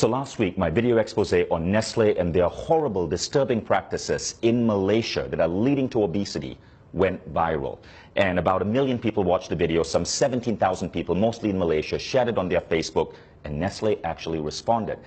So last week, my video expose on Nestle and their horrible, disturbing practices in Malaysia that are leading to obesity went viral. And about 1 million people watched the video. Some 17,000 people, mostly in Malaysia, shared it on their Facebook, and Nestle actually responded.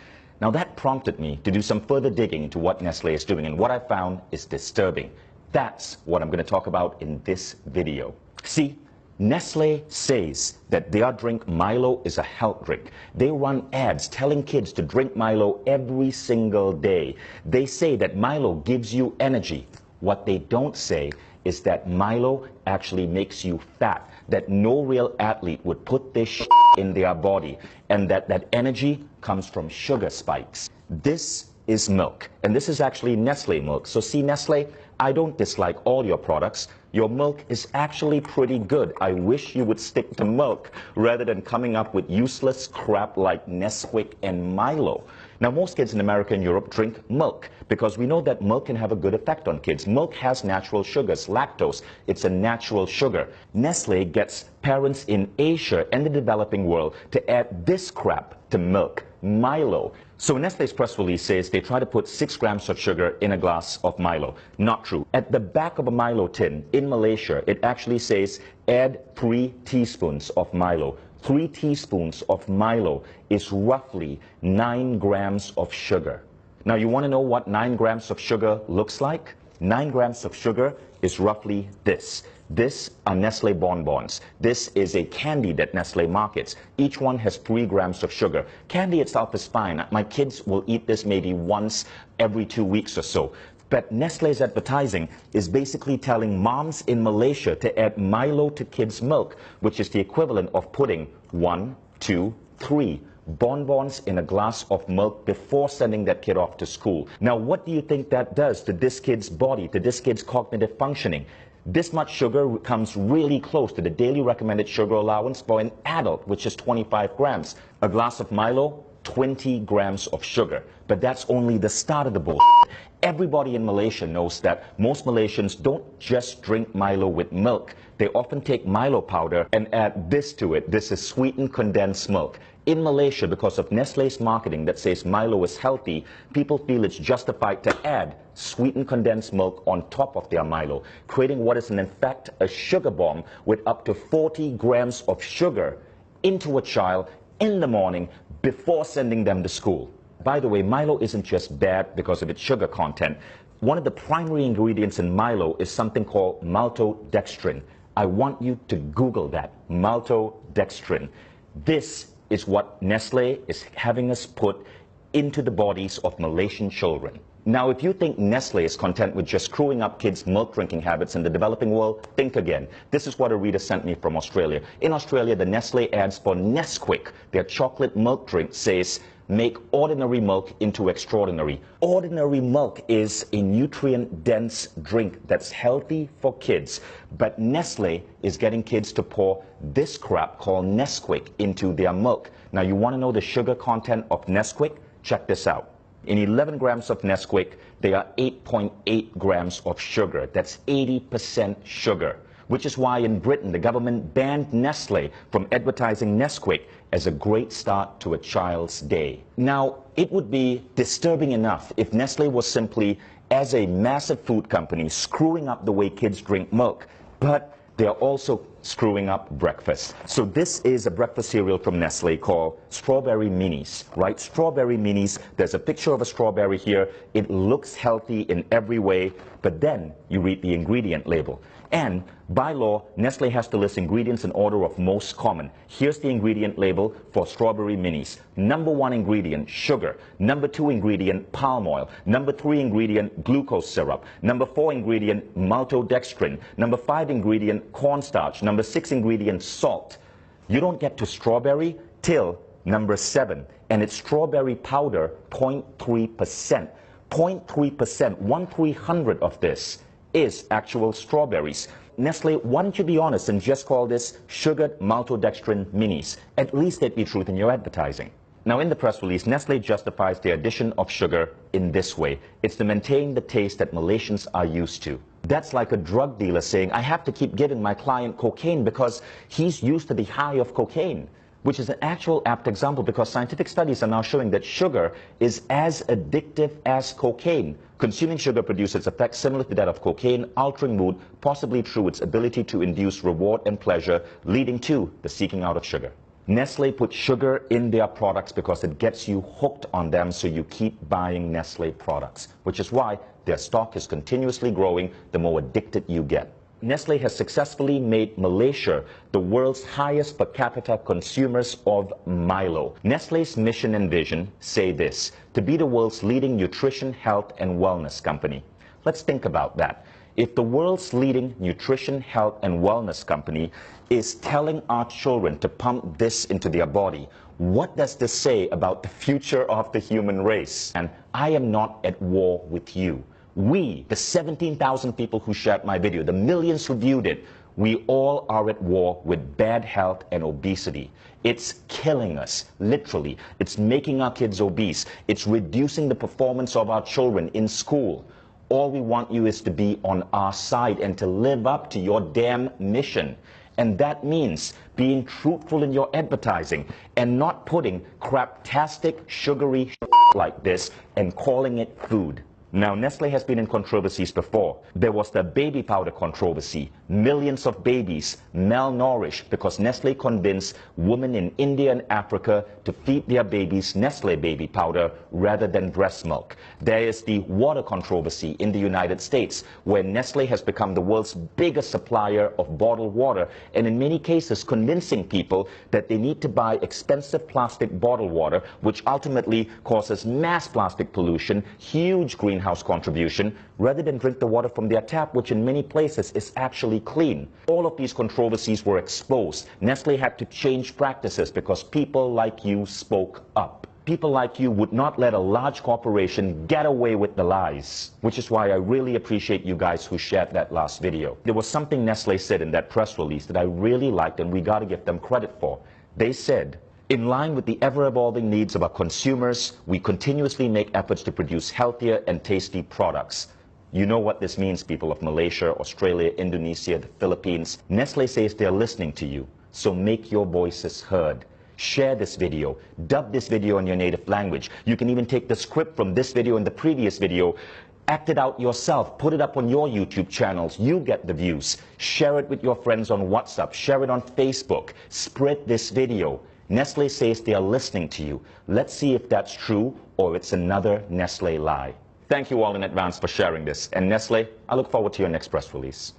Now that prompted me to do some further digging into what Nestle is doing, and what I found is disturbing. That's what I'm going to talk about in this video. See, Nestle says that their drink Milo is a health drink. They run ads telling kids to drink Milo every single day. They say that Milo gives you energy. What they don't say is that Milo actually makes you fat, that no real athlete would put this in their body, and that energy comes from sugar spikes. This is milk, and this is actually Nestle milk. So see, Nestle, I don't dislike all your products. Your milk is actually pretty good. I wish you would stick to milk rather than coming up with useless crap like Nesquik and Milo. Now, most kids in America and Europe drink milk because we know that milk can have a good effect on kids. Milk has natural sugars, lactose. It's a natural sugar. Nestle gets parents in Asia and the developing world to add this crap to milk, Milo. So Nestle's press release says they try to put 6 grams of sugar in a glass of Milo. Not true. At the back of a Milo tin in Malaysia, it actually says add 3 teaspoons of Milo. 3 teaspoons of Milo is roughly 9 grams of sugar. Now you want to know what 9 grams of sugar looks like? 9 grams of sugar is roughly this. This are Nestle bonbons. This is a candy that Nestle markets. Each one has 3 grams of sugar. Candy itself is fine. My kids will eat this maybe once every 2 weeks or so. But Nestle's advertising is basically telling moms in Malaysia to add Milo to kids' milk, which is the equivalent of putting 1, 2, 3 bonbons in a glass of milk before sending that kid off to school. Now, what do you think that does to this kid's body, to this kid's cognitive functioning? This much sugar comes really close to the daily recommended sugar allowance for an adult, which is 25 grams. A glass of Milo, 20 grams of sugar. But that's only the start of the bullshit. Everybody in Malaysia knows that most Malaysians don't just drink Milo with milk. They often take Milo powder and add this to it. This is sweetened condensed milk. In Malaysia, because of Nestle's marketing that says Milo is healthy, people feel it's justified to add sweetened condensed milk on top of their Milo, creating what is in fact a sugar bomb with up to 40 grams of sugar into a child in the morning before sending them to school. By the way, Milo isn't just bad because of its sugar content. One of the primary ingredients in Milo is something called maltodextrin. I want you to Google that, maltodextrin. This is what Nestle is having us put into the bodies of Malaysian children. Now, if you think Nestle is content with just screwing up kids' milk drinking habits in the developing world, think again. This is what a reader sent me from Australia. In Australia, the Nestle ads for Nesquik, their chocolate milk drink, says, make ordinary milk into extraordinary. Ordinary milk is a nutrient-dense drink that's healthy for kids. But Nestle is getting kids to pour this crap called Nesquik into their milk. Now, you want to know the sugar content of Nesquik? Check this out. In 11 grams of Nesquik, there are 8.8 grams of sugar. That's 80% sugar, which is why in Britain, the government banned Nestle from advertising Nesquik as a great start to a child's day. Now, it would be disturbing enough if Nestle was simply, as a massive food company, screwing up the way kids drink milk, but they're also screwing up breakfast. So this is a breakfast cereal from Nestle called Strawberry Minis, right? Strawberry Minis, there's a picture of a strawberry here. It looks healthy in every way, but then you read the ingredient label. And by law, Nestle has to list ingredients in order of most common. Here's the ingredient label for Strawberry Minis. Number 1 ingredient, sugar. Number 2 ingredient, palm oil. Number 3 ingredient, glucose syrup. Number 4 ingredient, maltodextrin. Number 5 ingredient, cornstarch. Number 6 ingredient, salt. You don't get to strawberry till number 7, and it's strawberry powder, 0.3%. 0.3%, 1/300 of this is actual strawberries. Nestle, why don't you be honest and just call this sugared maltodextrin minis? At least there'd be truth in your advertising. Now, in the press release, Nestle justifies the addition of sugar in this way. It's to maintain the taste that Malaysians are used to. That's like a drug dealer saying, I have to keep giving my client cocaine because he's used to the high of cocaine. which is an actual apt example because scientific studies are now showing that sugar is as addictive as cocaine. Consuming sugar produces effects similar to that of cocaine, altering mood, possibly through its ability to induce reward and pleasure, leading to the seeking out of sugar. Nestle puts sugar in their products because it gets you hooked on them, so you keep buying Nestle products, which is why their stock is continuously growing the more addicted you get. Nestle has successfully made Malaysia the world's highest per capita consumers of Milo. Nestle's mission and vision say this: to be the world's leading nutrition, health, and wellness company. Let's think about that. If the world's leading nutrition, health, and wellness company is telling our children to pump this into their body, what does this say about the future of the human race? And I am not at war with you. We, the 17,000 people who shared my video, the millions who viewed it, we all are at war with bad health and obesity. It's killing us, literally. It's making our kids obese. It's reducing the performance of our children in school. All we want you is to be on our side and to live up to your damn mission. And that means being truthful in your advertising and not putting craptastic, sugary like this and calling it food. Now, Nestle has been in controversies before. There was the baby powder controversy. Millions of babies malnourished because Nestle convinced women in India and Africa to feed their babies Nestle baby powder rather than breast milk. There is the water controversy in the United States, where Nestle has become the world's biggest supplier of bottled water, and in many cases convincing people that they need to buy expensive plastic bottled water, which ultimately causes mass plastic pollution, huge greenhouse contribution, rather than drink the water from their tap, which in many places is actually clean. All of these controversies were exposed. Nestle had to change practices because people like you spoke up. People like you would not let a large corporation get away with the lies, which is why I really appreciate you guys who shared that last video. There was something Nestle said in that press release that I really liked, and we got to give them credit for. They said, in line with the ever-evolving needs of our consumers, we continuously make efforts to produce healthier and tasty products. You know what this means, people of Malaysia, Australia, Indonesia, the Philippines. Nestle says they're listening to you, so make your voices heard. Share this video, dub this video in your native language. You can even take the script from this video and the previous video, act it out yourself, put it up on your YouTube channels. You get the views. Share it with your friends on WhatsApp, share it on Facebook, spread this video. Nestle says they are listening to you. Let's see if that's true or it's another Nestle lie. Thank you all in advance for sharing this. And Nestle, I look forward to your next press release.